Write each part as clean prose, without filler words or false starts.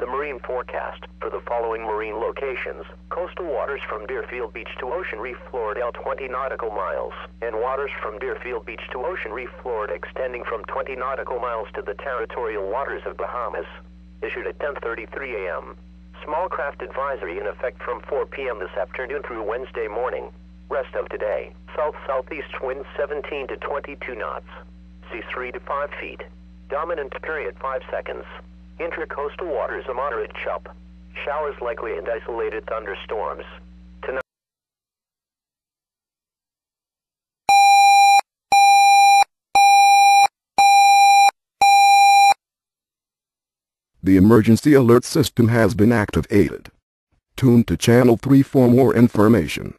marine forecast for the following marine locations: coastal waters from Deerfield Beach to Ocean Reef, Florida, 20 nautical miles, and waters from Deerfield Beach to Ocean Reef, Florida, extending from 20 nautical miles to the territorial waters of Bahamas. Issued at 10:33 a.m. Small craft advisory in effect from 4 p.m. this afternoon through Wednesday morning. Rest of today, south-southeast wind 17 to 22 knots. Sea 3 to 5 feet. Dominant period 5 seconds. Intracoastal waters a moderate chop. Showers likely and isolated thunderstorms. Tonight. The emergency alert system has been activated. Tune to Channel 3 for more information.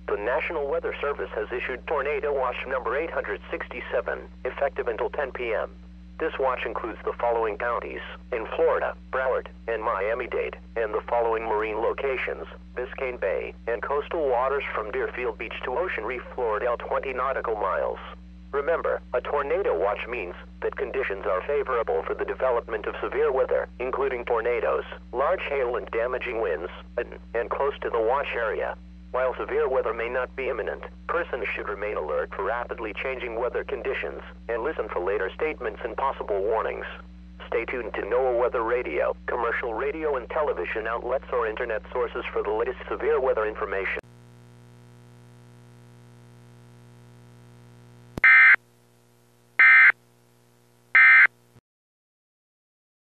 The National Weather Service has issued Tornado Watch number 867, effective until 10 p.m. This watch includes the following counties in Florida: Broward and Miami-Dade, and the following marine locations: Biscayne Bay and coastal waters from Deerfield Beach to Ocean Reef, Florida, 20 nautical miles. Remember, a tornado watch means that conditions are favorable for the development of severe weather, including tornadoes, large hail and damaging winds, and close to the watch area. While severe weather may not be imminent, persons should remain alert for rapidly changing weather conditions and listen for later statements and possible warnings. Stay tuned to NOAA Weather Radio, commercial radio and television outlets or internet sources for the latest severe weather information.